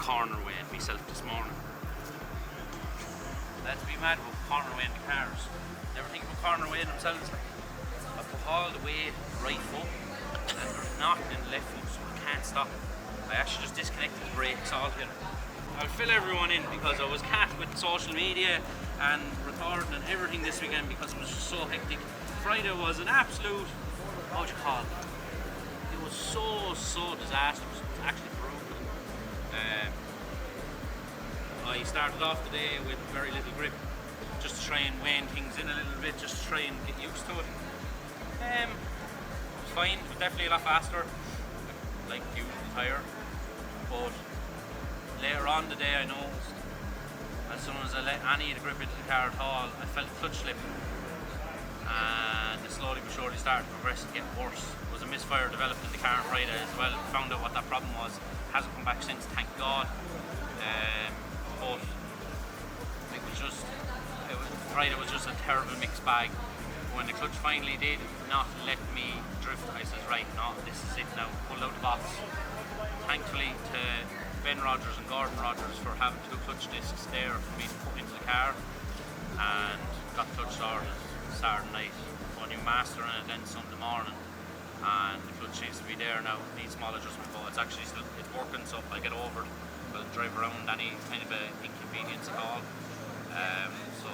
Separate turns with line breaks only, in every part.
corner weighing myself this morning. Let's be mad about corner weighing the cars. Never think about corner weighing themselves. I put all the weight right foot and there's nothing in the left foot, so I can't stop. I actually just disconnected the brakes altogether. I'll fill everyone in because I was cat with social media and recording and everything this weekend because it was just so hectic. Friday was an absolute, what would you call it? It was so disastrous. It was actually brutal. I started off the day with very little grip, just to try and wane things in a little bit, just to try and get used to it. It was fine, it was definitely a lot faster, like using the tyre, but later on the day I noticed, as soon as I let any of the grip into the car at all, I felt the clutch slip, and it slowly but surely started to progress and get worse. There was a misfire developed in the car on Friday as well. Found out what that problem was. Hasn't come back since, thank God. But Friday was just a terrible mixed bag. When the clutch finally did not let me drift, I said, right, no, this is it now, pulled out the box. Thankfully to Ben Rogers and Gordon Rogers for having 2 clutch discs there for me to put into the car, and got the clutch sorted Saturday night. Put a new master in it then Sunday morning, and the clutch seems to be there now. Needs small adjustment, but it's actually still, it's working, so I'll get over it. I'll drive around any kind of inconvenience at all. So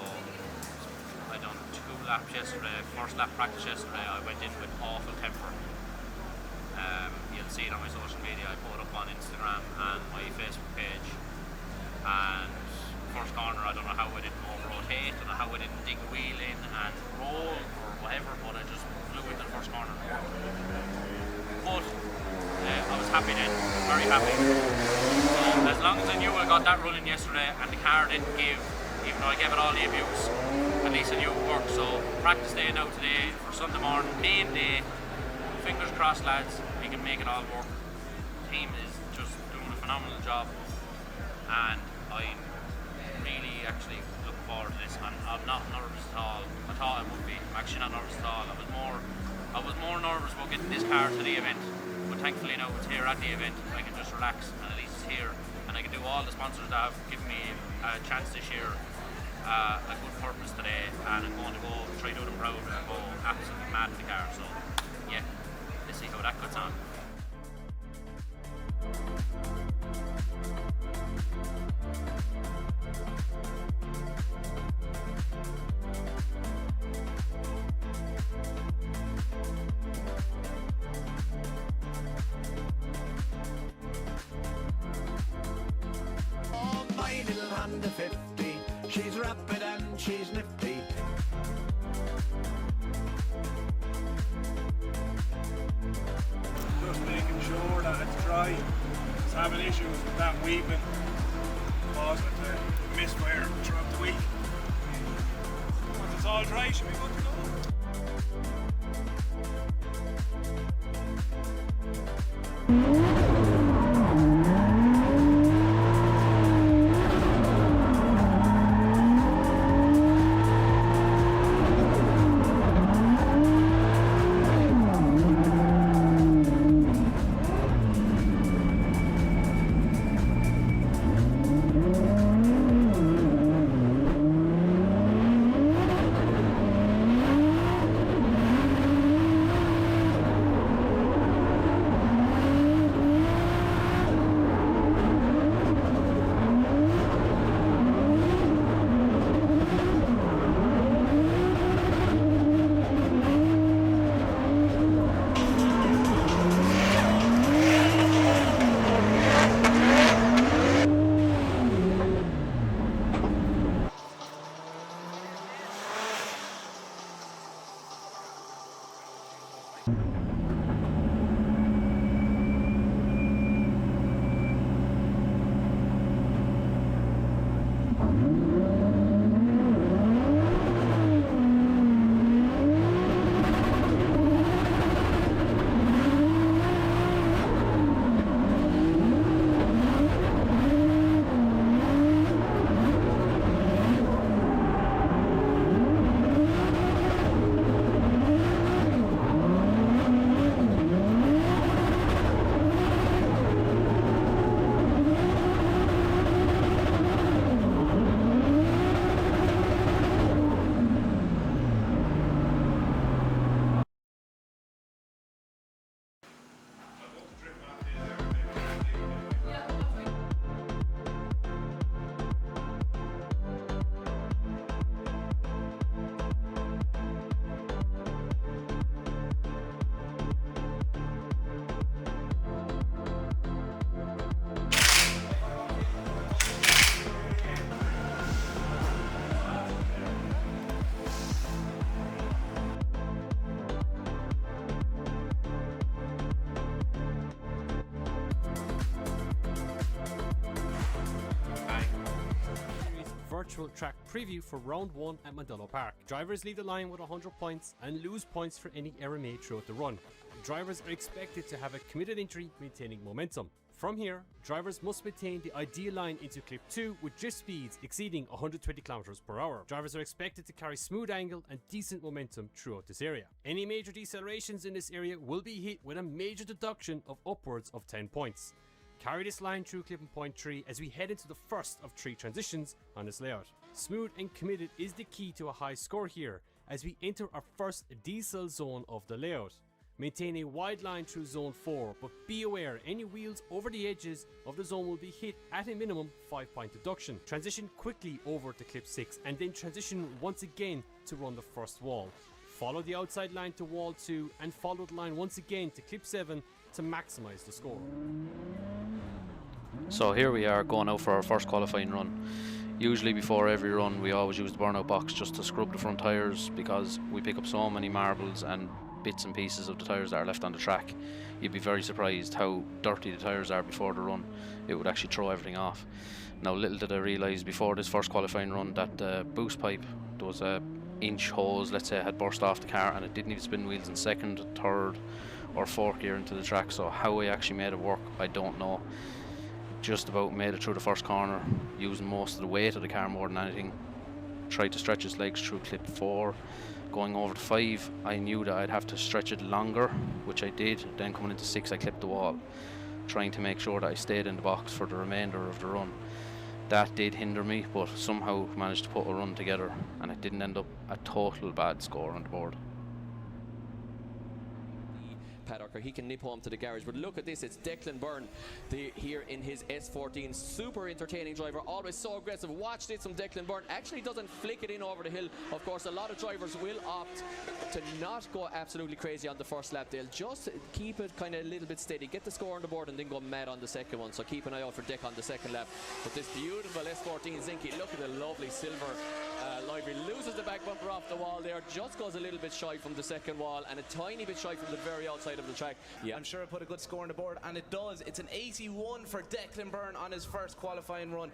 I done 2 laps yesterday. First lap practice yesterday, I went in with awful temper. You'll see it on my social media. I put it up on Instagram and my Facebook page. And first corner, I don't know how I didn't over-rotate, I don't know how I didn't dig a wheel in and roll or whatever, but I just flew into the first corner. But I was happy then, very happy. So as long as I knew I got that running yesterday and the car didn't give, even though I gave it all the abuse, at least I knew it worked. So practice day now today for Sunday morning, main day. Fingers crossed, lads, we can make it all work. The team is just doing a phenomenal job, and I'm really actually looking forward to this. I'm not nervous at all. I thought I would be. I'm actually not nervous at all. I was more nervous about getting this car to the event, but thankfully now it's here at the event. I can just relax, and at least it's here, and I can do all the sponsors that have given me a chance this year a good purpose today, and I'm going to go try to do them proud and go absolutely mad in the car. So yeah, let's see how that goes on.
Oh, my little Honda 50, she's rapid and she's nifty.
Just making sure that it's dry. It's having issues with that weeping, causing it to misfire throughout the week. Once it's all dry, should be good to go.
virtual track preview for round 1 at Mondello Park. Drivers leave the line with 100 points and lose points for any error made throughout the run. Drivers are expected to have a committed entry, maintaining momentum. From here, drivers must maintain the ideal line into clip 2 with drift speeds exceeding 120 km per hour. Drivers are expected to carry smooth angle and decent momentum throughout this area. Any major decelerations in this area will be hit with a major deduction of upwards of 10 points. Carry this line through clipping point 3 as we head into the first of 3 transitions on this layout. Smooth and committed is the key to a high score here as we enter our first decel zone of the layout. Maintain a wide line through zone 4, but be aware any wheels over the edges of the zone will be hit at a minimum 5-point deduction. Transition quickly over to clip 6 and then transition once again to run the first wall. Follow the outside line to wall 2 and follow the line once again to clip 7 to maximise the score.
So here we are going out for our first qualifying run. Usually before every run we always use the burnout box just to scrub the front tyres because we pick up so many marbles and bits and pieces of the tyres that are left on the track. You'd be very surprised how dirty the tyres are before the run. It would actually throw everything off. Now little did I realise before this first qualifying run that the boost pipe, there was a inch hose, let's say, had burst off the car and it didn't even spin wheels in second, third or fourth gear into the track. So how I actually made it work, I don't know. Just about made it through the first corner using most of the weight of the car more than anything. Tried to stretch its legs through clip 4. Going over to 5 I knew that I'd have to stretch it longer, which I did. Then coming into 6 I clipped the wall, trying to make sure that I stayed in the box for the remainder of the run. That did hinder me, but somehow managed to put a run together and it didn't end up a total bad score on the board.
Paddock, or he can nip home to the garage. But look at this, it's Declan Byrne here in his S14. Super entertaining driver, always so aggressive. Watch this from Declan Byrne. Actually doesn't flick it in over the hill. Of course, a lot of drivers will opt to not go absolutely crazy on the first lap. They'll just keep it kind of a little bit steady, get the score on the board and then go mad on the second one. So keep an eye out for Deck on the second lap. But this beautiful S14 Zinky, look at the lovely silver livery. Loses the back bumper off the wall there, just goes a little bit shy from the second wall and a tiny bit shy from the very outside of the track. Yeah,
I'm sure it put a good score on the board, and it does. It's an 81 for Declan Byrne on his first qualifying run.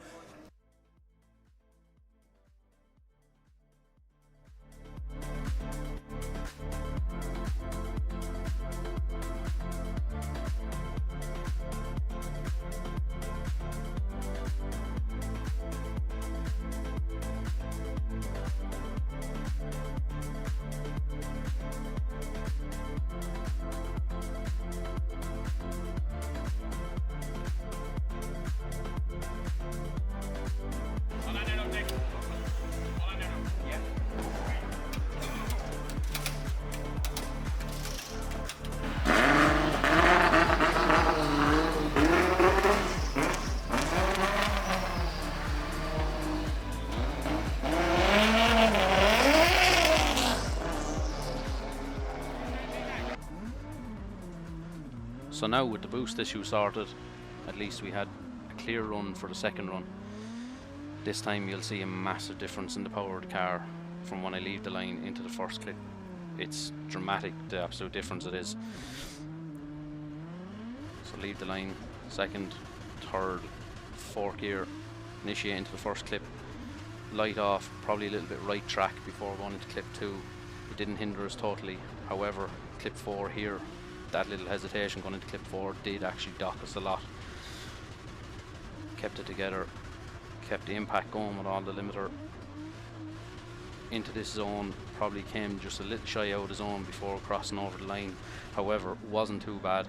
So now with the boost issue sorted, at least we had a clear run for the second run. This time you'll see a massive difference in the power of the car from when I leave the line into the first clip. It's dramatic, the absolute difference it is. So leave the line, second, third, fourth gear, initiate into the first clip, light off, probably a little bit right track before going into clip 2. It didn't hinder us totally. However, clip 4 here, that little hesitation going into clip 4 did actually dock us a lot. Kept it together, kept the impact going with all the limiter. Into this zone, probably came just a little shy out of the zone before crossing over the line. However, wasn't too bad.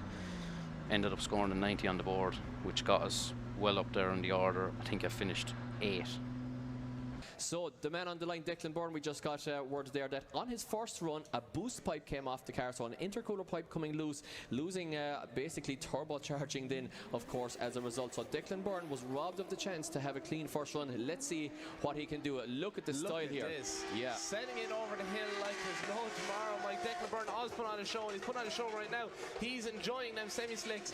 Ended up scoring a 90 on the board, which got us well up there in the order. I think I finished 8.
So the man on the line, Declan Byrne, we just got word there that on his first run a boost pipe came off the car, so an intercooler pipe coming loose, losing basically turbocharging then of course as a result. So Declan Byrne was robbed of the chance to have a clean first run. Let's see what he can do. Look at the style here.
This.
Yeah,
Sending it over the hill like there's no tomorrow. Mike Declan Byrne always put on a show, and he's put on a show right now. He's enjoying them semi-slicks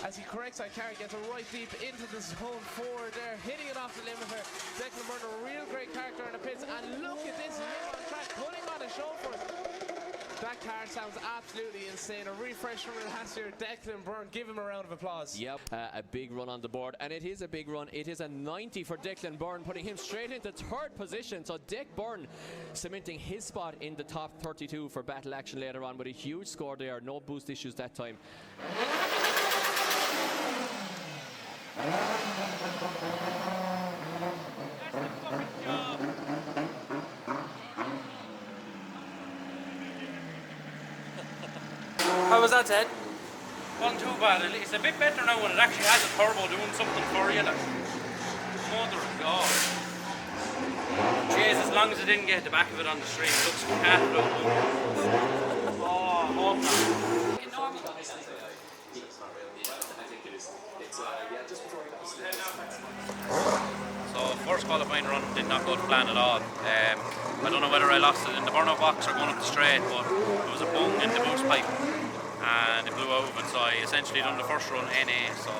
as he corrects that car, gets it right deep into the zone 4 there, hitting it off the limiter. Declan Byrne, a real great character in the pits, and look at this, he's on track, putting on a show for us. That car sounds absolutely insane. A refresh from last year. Declan Byrne, give him a round of applause.
Yep, a big run on the board, and it is a big run. It is a 90 for Declan Byrne, putting him straight into third position. So Dec Byrne cementing his spot in the top 32 for battle action later on with a huge score there. No boost issues that time.
How was that, Ted? Wasn't too bad. It's a bit better now when it actually has a turbo doing something for you. Like, mother of God. Jeez, as long as I didn't get the back of it on the street, it looks capital. Oh, hope not. So, first qualifying run did not go to plan at all. I don't know whether I lost it in the burnout box or going up the straight, but there was a bung in the boost pipe and it blew over, so I essentially done the first run NA, so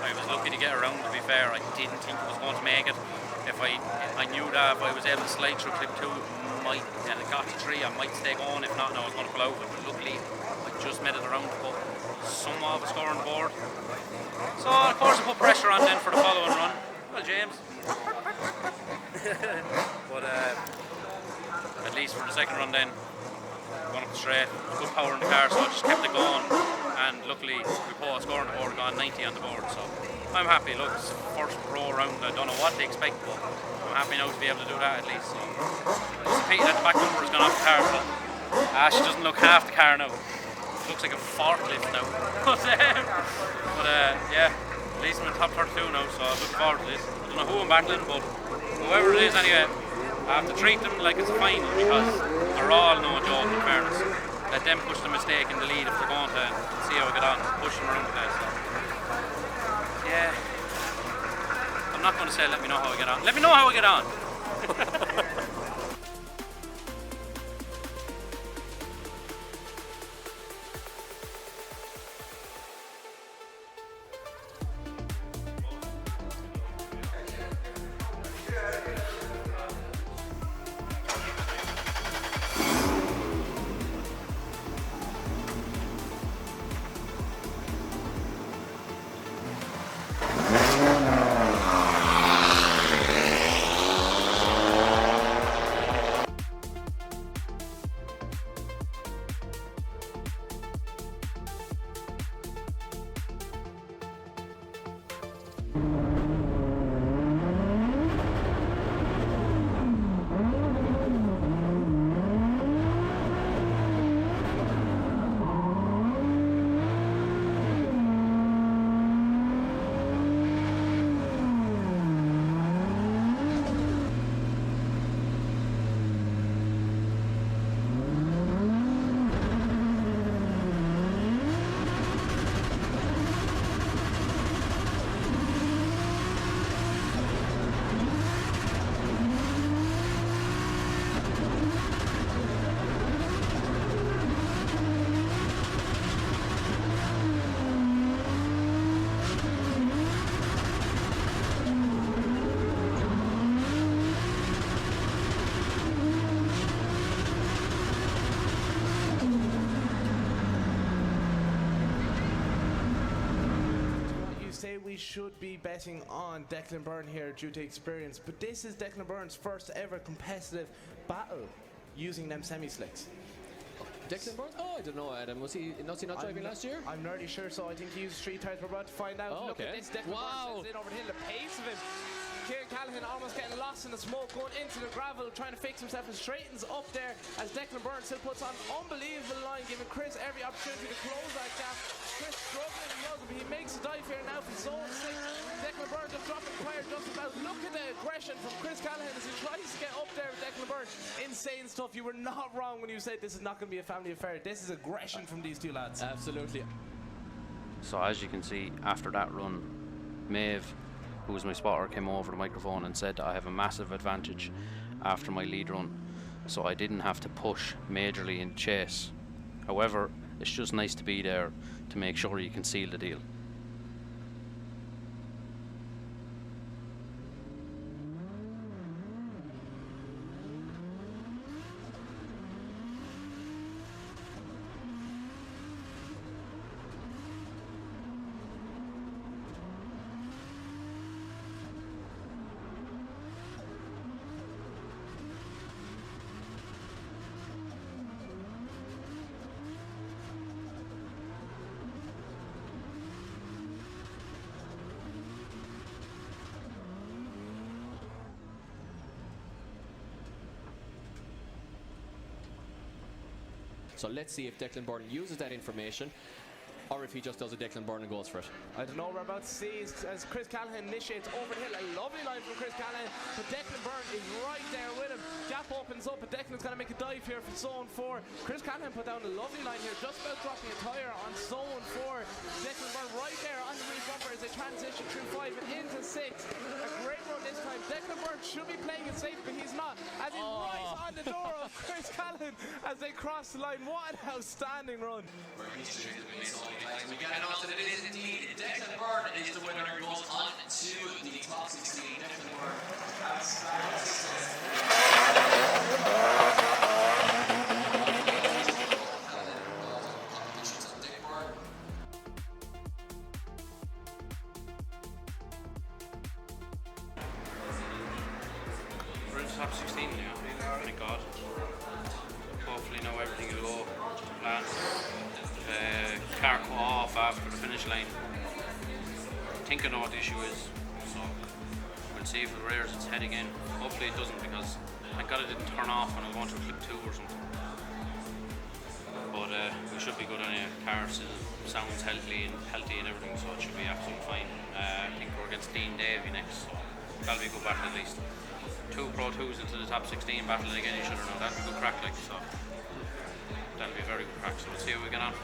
I was lucky to get around. To be fair, I didn't think I was going to make it. If I knew that if I was able to slide through clip 2 and it got to 3, I might stay going. If not, I was going to pull over, but luckily I just made it around to put somewhat of a score on the board. So of course I put pressure on then for the following run. Well, James. But at least for the second run then, going up the straight, good power in the car, so I just kept it going, and luckily we put a score on the board, got 90 on the board, so I'm happy. Look, it's first pro round, I don't know what to expect, but I'm happy now to be able to do that at least. So it's a pity that the back number has gone off the car, but she doesn't look half the car now. It looks like a forklift now. But yeah, at least I'm in top 32 now, so I'm looking forward to this. I don't know who I'm battling, but whoever it is anyway, I have to treat them like it's a final, because they're all no joke, in fairness. Let them push the mistake in the lead if they're going to see how I get on, push them around the place. So. Yeah. I'm not going to say let me know how I get on. Let me know how I get on.
Say we should be betting on Declan Byrne here due to experience, but this is Declan Byrne's first ever competitive battle using them semi-slicks.
Declan Byrne? Oh, I don't know, Adam. Was he not driving last year?
I'm nearly sure, so I think he used 3 tires. We're about to find out.
Oh,
Look at this. Declan Byrne in over the hill. The pace of him. Kieran Callaghan almost getting lost in the smoke, going into the gravel, trying to fix himself, and straightens up there as Declan Byrne still puts on unbelievable line, giving Chris every opportunity to close that gap. Chris struggling, but he makes a dive here now from zone 6. Declan Byrne just dropping fire just about. Look at the aggression from Chris Callaghan as he tries to get up there with Declan Byrne. Insane stuff. You were not wrong when you said this is not going to be a family affair. This is aggression from these two lads.
Absolutely.
So as you can see, after that run, Maeve, who was my spotter, came over the microphone and said I have a massive advantage after my lead run, so I didn't have to push majorly in chase. However, it's just nice to be there to make sure you can seal the deal.
So let's see if Declan Byrne uses that information, or if he just does a Declan Byrne and goes for it.
I don't know, we're about to see as Chris Callahan initiates over the hill. A lovely line from Chris Callahan, but Declan Byrne is right there with him. Gap opens up, but Declan's going to make a dive here for zone 4. Chris Callahan put down a lovely line here, just about dropping a tyre on zone 4. Declan Byrne right there on the rear bumper as they transition through 5 and into 6. A great run this time. Declan Byrne should be playing it safe, but he's not, as he's right on the door of Chris Callahan as they cross the line. What an outstanding run.
We got to know that it is indeed Declan Byrne is the winner and goes on to the top 16. Declan Byrne.
We're in the top 16 now, thank God. Hopefully now everything will go to plan. Car cut off after the finish line. I think I know what the issue is, so we'll see if it rears its head again. Hopefully it doesn't, because thank God it didn't turn off when I was going to clip 2 or something. But we should be good anyway. Car sounds healthy and everything, so it should be absolutely fine. I think we're against Dean Davey next, so that'll be a good battle at least. 2 Pro 2s into the top 16 battling again each other now. That'll be a good crack, like, so that'll be a very good crack, so we'll see how we get on.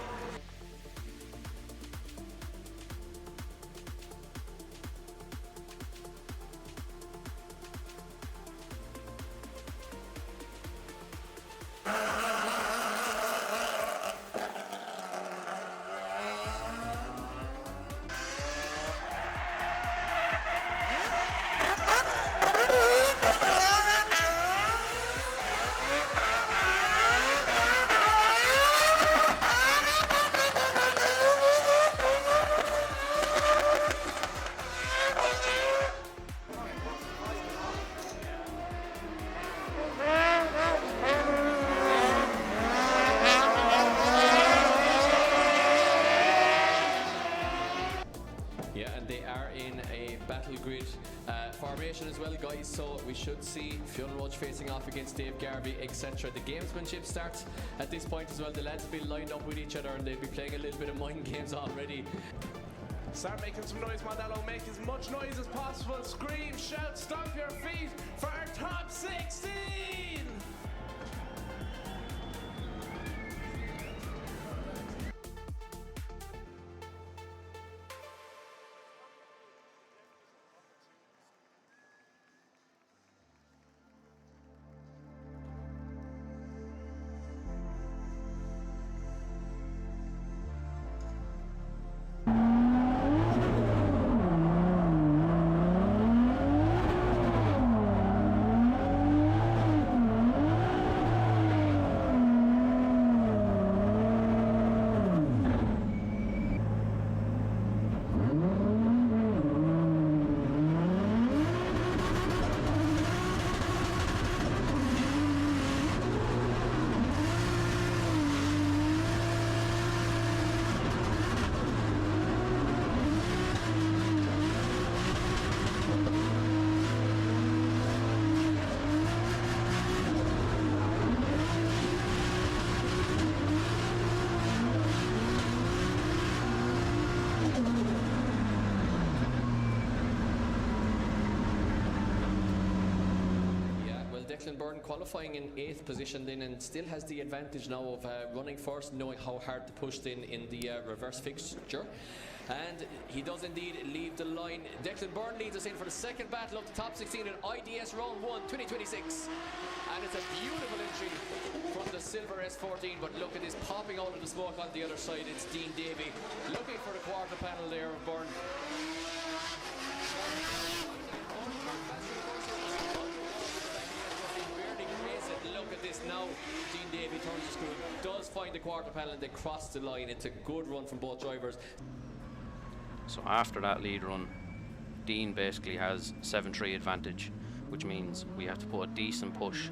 Formation as well, guys, so we should see Fionn Roach facing off against Dave Garvey, etc. The gamesmanship starts at this point as well. The lads will be lined up with each other and they'll be playing a little bit of mind games already.
Start making some noise, Mondello. Make as much noise as possible. Scream, shout, stomp your feet for our top 16!
Declan Byrne qualifying in 8th position then, and still has the advantage now of running first, knowing how hard to push in the reverse fixture. And he does indeed leave the line. Declan Byrne leads us in for the second battle of the top 16 in IDS Round 1 2026. And it's a beautiful entry from the silver S14, but look at this popping out of the smoke on the other side. It's Dean Davey looking for the quarter panel there of Byrne. Look at this now. Dean Davey turns the screw, does find the quarter panel, and they cross the line. It's a good run from both drivers.
So after that lead run, Dean basically has 7-3 advantage, which means we have to put a decent push.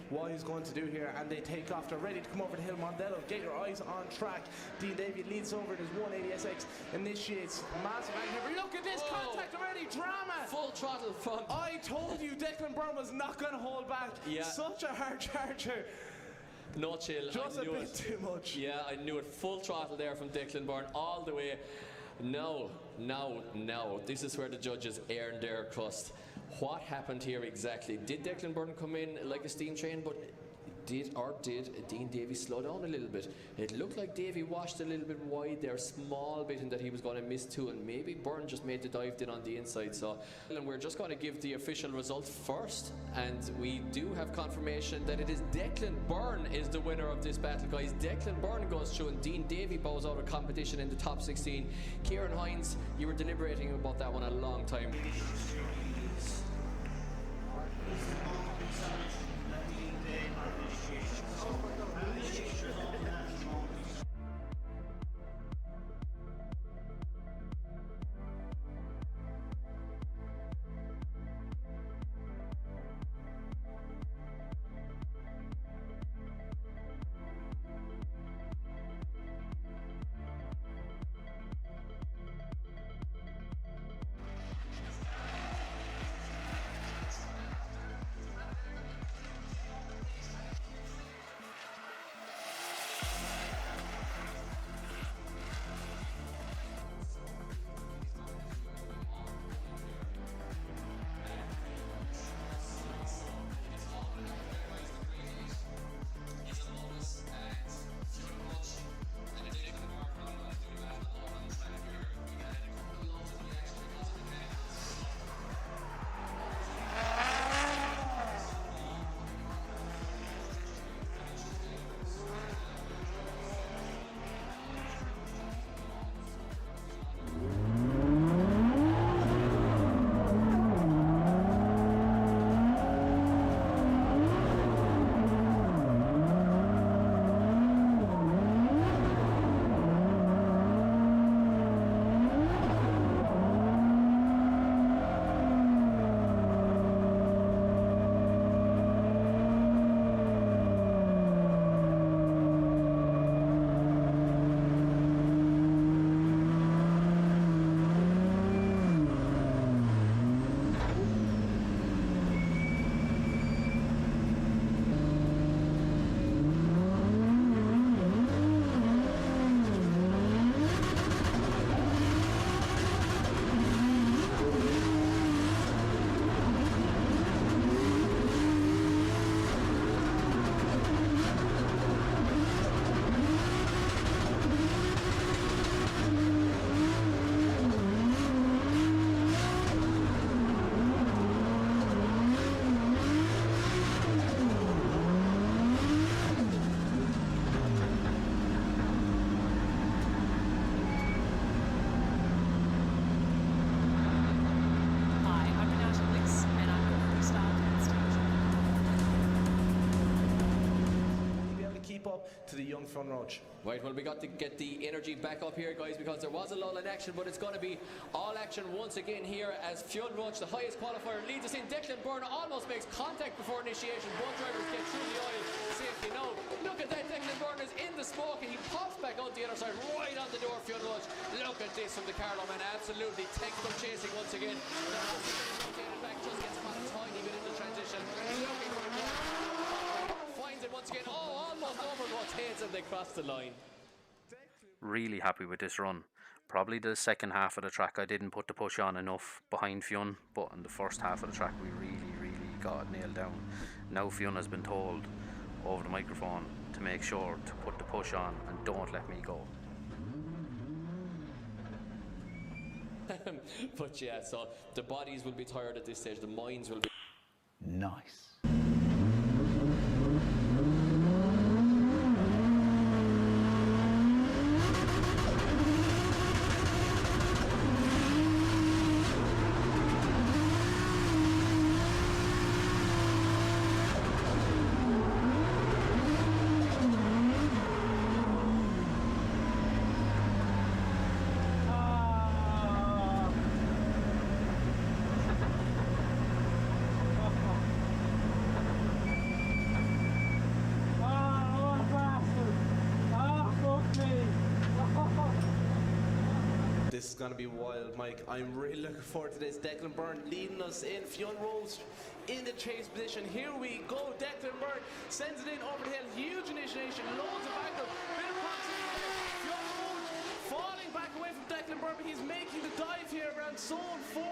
what he's going to do here, and they take off. They're ready to come over the hill. Mondello, get your eyes on track. Dean Davey leads over in his 180SX, initiates massive angle. Look at this contact already, drama.
Full throttle from.
I told you Declan Byrne was not going to hold back.
Yeah.
Such a hard charger.
No chill.
Just
I
a
knew
bit
it.
too much.
Yeah, I knew it. Full throttle there from Declan Byrne all the way. Now, this is where the judges earn their crust. What happened here exactly? Did Declan Byrne come in like a steam train, but did Dean Davey slow down a little bit? It looked like Davey washed a little bit wide there, small bit, and that he was going to miss too, and maybe Byrne just made the dive in on the inside. So, and we're just going to give the official result first, and we do have confirmation that it is Declan Byrne is the winner of this battle, guys. Declan Byrne goes through, and Dean Davey bows out of competition in the top 16. Kieran Hines, you were deliberating about that one a long time.
To the young front roach.
Right, well, we got to get the energy back up here, guys, because there was a lull in action, but it's going to be all action once again here as Fionn Roach, the highest qualifier, leads us in. Declan Byrne almost makes contact before initiation. Both drivers get through the oil safely now. Look at that, Declan Byrne is in the smoke and he pops back out the other side, right on the door, Fionn Roach. Look at this from the Carlo man, absolutely textbook chasing once again. The back just gets caught a tiny bit in the transition. Looking for the finds it once again. Oh, almost over both heads and they cross the line.
Really happy with this run. Probably the second half of the track I didn't put the push on enough behind Fionn, but in the first half of the track we really got it nailed down. Now Fionn has been told over the microphone to make sure to put the push on and don't let me go.
But yeah, so the bodies will be tired at this stage, the minds will be...
Nice.
going to be wild, Mike. I'm really looking forward to this. Declan Byrne leading us in. Fionn Rose in the chase position. Here we go. Declan Byrne sends it in over the hill. Huge initiation. Loads of angle. Bit of proximity there. Fionn Rose falling back away from Declan Byrne, but he's making the dive here around zone 4.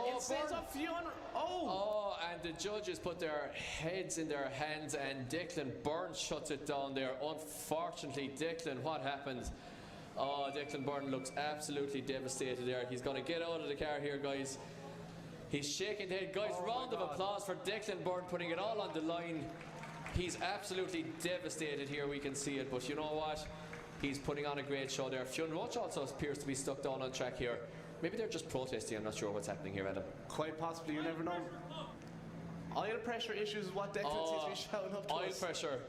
It stays up Fionn.
Oh, and the judges put their heads in their hands, and Declan Byrne shuts it down there. Unfortunately, Declan, what happened? Oh, Declan Byrne looks absolutely devastated there. He's going to get out of the car here, guys. He's shaking the head. Guys, round of applause for Declan Byrne putting it all on the line. He's absolutely devastated here, we can see it, but you know what? He's putting on a great show there. Fionn Roach also appears to be stuck down on track here. Maybe they're just protesting. I'm not sure what's happening here, Adam.
Quite possibly, you never know. Oil pressure issues is what Declan seems to be shouting up to
oil
us.
pressure.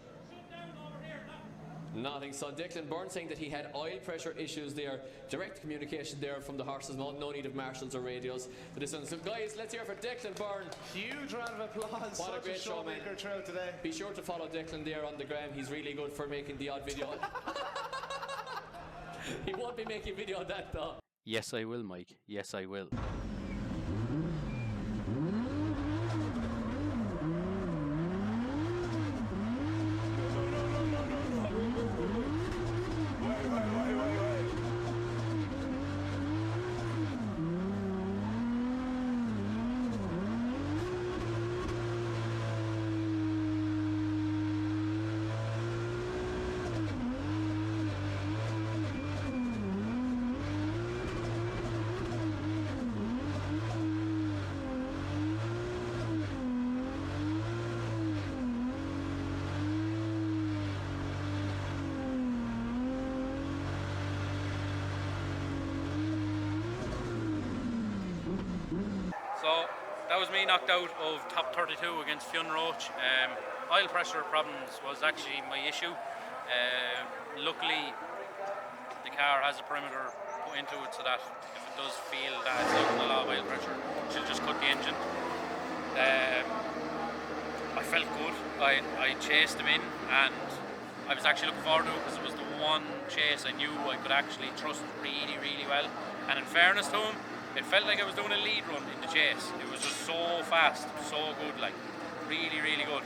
Nothing. So Declan Byrne saying that he had oil pressure issues there. Direct communication there from the horse's mouth. No need of marshals or radios for this one. So guys, let's hear for Declan Byrne.
Huge round of applause.
What a great show, man.
Throughout today.
Be sure to follow Declan there on the gram. He's really good for making the odd video. He won't be making video of that though.
Yes, I will, Mike. Yes, I will.
So that was me knocked out of top 32 against Fionn Roach. Oil pressure problems was actually my issue. Luckily the car has a perimeter put into it so that if it does feel that it's losing a lot of oil pressure, she'll just cut the engine. I felt good. I chased him in and I was actually looking forward to it because it was the one chase I knew I could actually trust really, really well. And in fairness to him, it felt like I was doing a lead run in the chase. It was just so fast, so good, like really, really good.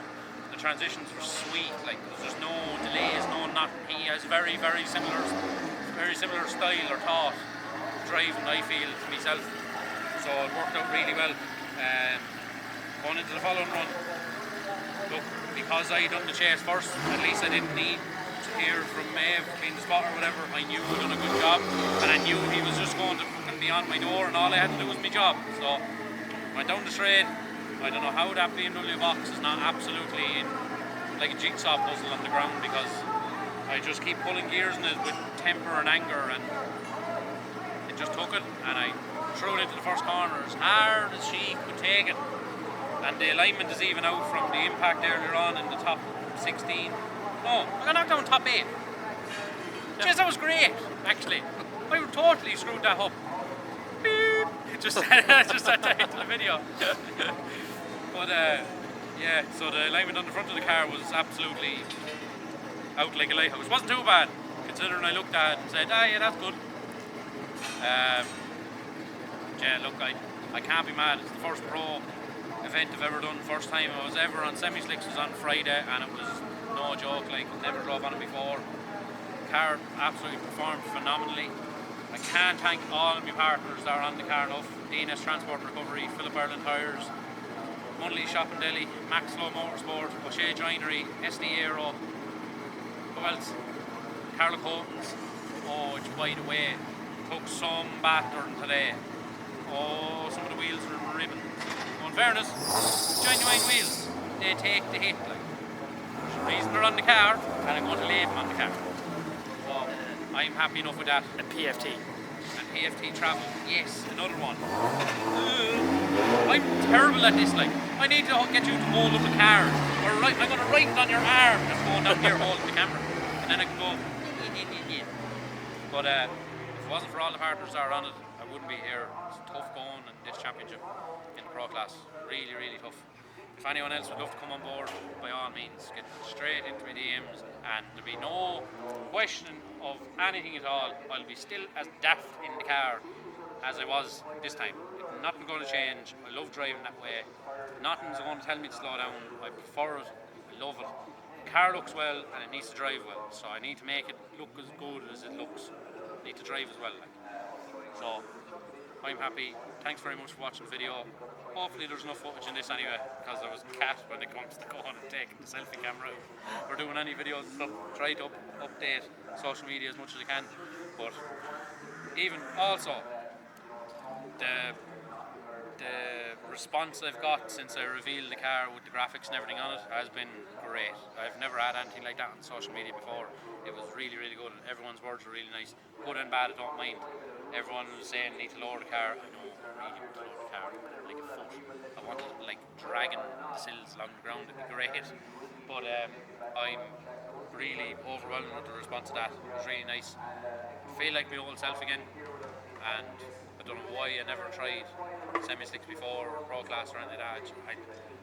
The transitions were sweet, like there's no delays, no nothing. He has very, very similar style or thought driving, I feel, to myself. So it worked out really well. Going into the following run, look, because I done the chase first, at least I didn't need to hear from Maeve being the spot or whatever. I knew I'd done a good job, and I knew he was just going to be on my door, and all I had to do was my job. So went down the straight. I don't know how that BMW box is not absolutely in like a jigsaw puzzle on the ground, because I just keep pulling gears in it with temper and anger, and it just took it, and I threw it into the first corner as hard as she could take it. And the alignment is even out from the impact earlier on in the top 16. No, I got knocked down top 8. Jeez, that was great, actually. I totally screwed that up. Beep. Just that into the video. But yeah, so the alignment on the front of the car was absolutely out like a lighthouse. Wasn't too bad, considering I looked at it and said, yeah, that's good. Yeah, look, I can't be mad. It's the first pro event I've ever done. First time I was ever on semi-slicks was on Friday, and it was no joke, like never drove on it before. The car absolutely performed phenomenally. I can't thank all of my partners that are on the car enough. IDS Transport Recovery, Philip Ireland Tyres, Mondello Shop and Deli, Maxlow Motorsport, O'Shea Joinery, SD Aero, who else? Carla Coatons, which by the way took some battering today. Oh, some of the wheels are ribbon. So in fairness, genuine wheels, they take the hit. Like, there's a reason they're on the car, and I'm going to leave them on the car. So I'm happy enough with that.
And PFT.
And PFT travel, yes, another one. I'm terrible at this, like. I need to get you to hold up the car. Or I'm going to write it on your arm that's going down here holding the camera. And then I can go, yeah. But if it wasn't for all the partners that are on it, I wouldn't be here. It's tough going in this championship in the pro class. Really, really tough. If anyone else would love to come on board, by all means, get straight into my DMs, and there'll be no question of anything at all. I'll be still as daft in the car as I was this time. Nothing's going to change. I love driving that way. Nothing's going to tell me to slow down. I prefer it. I love it. The car looks well and it needs to drive well, so I need to make it look as good as it looks. I need to drive as well. So I'm happy. Thanks very much for watching the video. Hopefully there's enough footage in this anyway, because there was a cat when it comes to going and taking the selfie camera out. We're doing any videos and stuff, try to update social media as much as I can. But even also, the response I've got since I revealed the car with the graphics and everything on it has been great. I've never had anything like that on social media before. It was really, really good. Everyone's words were really nice. Good and bad, I don't mind. Everyone was saying need to lower the car. I know, I really need to lower the car like a foot. I wanted it like dragging the sills along the ground. It'd be great. But I'm really overwhelmed with the response to that. It was really nice. I feel like my old self again. And I don't know why I never tried semi-slicks before or pro class or anything like that.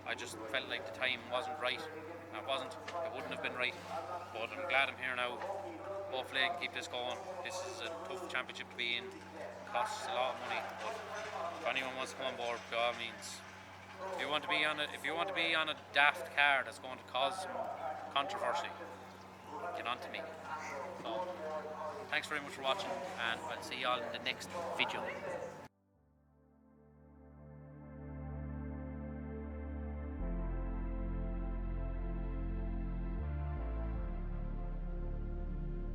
I just felt like the time wasn't right. It wouldn't have been right. But I'm glad I'm here now. Hopefully I can keep this going. This is a tough championship to be in. It costs a lot of money. But if anyone wants to come on board, by all means. If you want to be on a daft car that's going to cause some controversy, get on to me. So, thanks very much for watching, and I'll see you all in the next video.